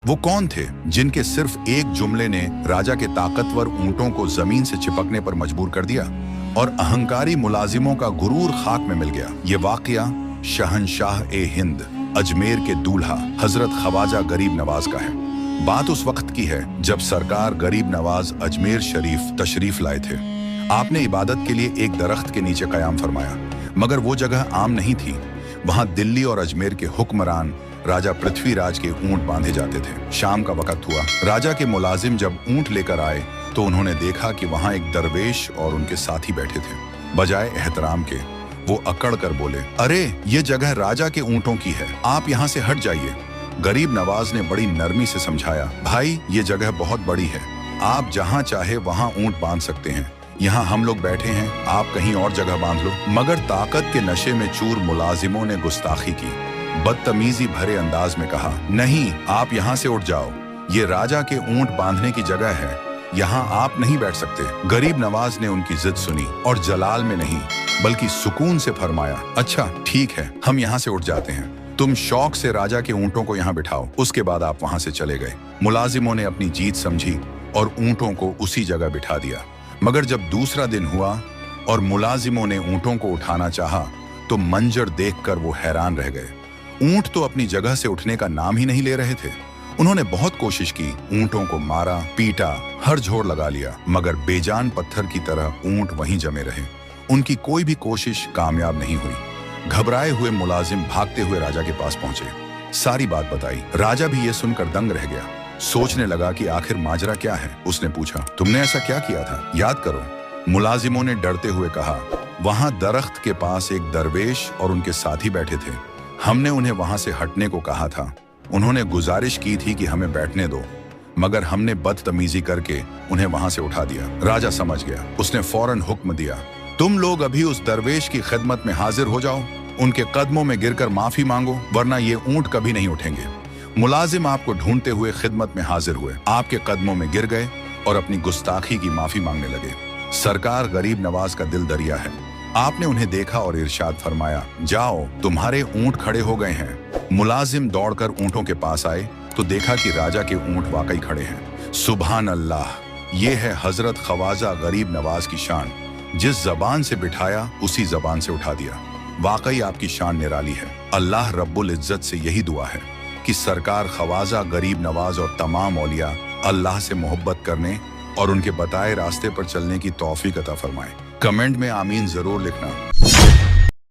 वो कौन थे जिनके सिर्फ एक जुमले ने राजा के ताकतवर ऊंटों को जमीन से चिपकने पर मजबूर कर दिया और अहंकारी मुलाजिमों का गुरूर खाक में मिल गया। ये वाकया शहंशाह ए हिंद अजमेर के दूल्हा हजरत ख्वाजा गरीब नवाज का है। बात उस वक्त की है जब सरकार गरीब नवाज अजमेर शरीफ तशरीफ लाए थे। आपने इबादत के लिए एक दरख्त के नीचे कयाम फरमाया, मगर वो जगह आम नहीं थी। वहां दिल्ली और अजमेर के हुक्मरान राजा पृथ्वीराज के ऊंट बांधे जाते थे। शाम का वक्त हुआ। राजा के मुलाजिम जब ऊंट लेकर आए तो उन्होंने देखा कि वहां एक दरवेश और उनके साथी बैठे थे। बजाय एहतराम के वो अकड़ कर बोले, अरे ये जगह राजा के ऊंटों की है, आप यहाँ से हट जाइए। गरीब नवाज ने बड़ी नरमी से समझाया, भाई ये जगह बहुत बड़ी है, आप जहाँ चाहे वहाँ ऊंट बांध सकते हैं, यहाँ हम लोग बैठे हैं, आप कहीं और जगह बांध लो। मगर ताकत के नशे में चूर मुलाजिमों ने गुस्ताखी की, बदतमीजी भरे अंदाज में कहा, नहीं आप यहाँ से उठ जाओ, ये राजा के ऊंट बांधने की जगह है, यहाँ आप नहीं बैठ सकते। गरीब नवाज ने उनकी जिद सुनी और जलाल में नहीं बल्कि सुकून से फरमाया, अच्छा ठीक है, हम यहाँ से उठ जाते हैं, तुम शौक से राजा के ऊंटों को यहाँ बिठाओ। उसके बाद आप वहां से चले गए। मुलाजिमों ने अपनी जीत समझी और ऊंटों को उसी जगह बिठा दिया। मगर जब दूसरा दिन हुआ और मुलाजिमों ने ऊंटों को उठाना चाहा तो मंजर देखकर वो हैरान रह गए। ऊंट तो अपनी जगह से उठने का नाम ही नहीं ले रहे थे। उन्होंने बहुत कोशिश की, ऊंटों को मारा, पीटा, हर जोड़ लगा लिया, मगर बेजान पत्थर की तरह ऊंट वहीं जमे रहे। उनकी कोई भी कोशिश कामयाब नहीं हुई। घबराए हुए मुलाजिम भागते हुए राजा के पास पहुंचे, सारी बात बताई। राजा भी ये सुनकर दंग रह गया, सोचने लगा कि आखिर माजरा क्या है। उसने पूछा, तुमने ऐसा क्या किया था, याद करो। मुलाजिमों ने डरते हुए कहा, वहां दरख्त के पास एक दरवेश और उनके साथी बैठे थे, हमने उन्हें वहां से हटने को कहा था। उन्होंने गुजारिश की थी कि हमें बैठने दो, मगर हमने बदतमीजी करके उन्हें वहां से उठा दिया। राजा समझ गया। उसने फौरन हुक्म दिया, तुम लोग अभी उस दरवेश की खिदमत में हाजिर हो जाओ, उनके कदमों में गिरकर माफी मांगो, वरना ये ऊंट कभी नहीं उठेंगे। मुलाजिम आपको ढूंढते हुए खिदमत में हाजिर हुए, आपके कदमों में गिर गए और अपनी गुस्ताखी की माफी मांगने लगे। सरकार गरीब नवाज का दिल दरिया है। आपने उन्हें देखा और इरशाद फरमाया, जाओ तुम्हारे ऊंट खड़े हो गए हैं। मुलाजिम दौड़कर ऊंटों के पास आए तो देखा कि राजा के ऊंट वाकई खड़े हैं। सुभान अल्लाह, ये है हजरत ख्वाजा गरीब नवाज की शान। जिस जबान से बिठाया उसी जबान से उठा दिया। वाकई आपकी शान निराली है। अल्लाह रब्बुल इज्जत से यही दुआ है कि सरकार ख्वाजा गरीब नवाज और तमाम औलिया अल्लाह से मोहब्बत करने और उनके बताए रास्ते पर चलने की तौफीक अता फरमाए। कमेंट में आमीन जरूर लिखना।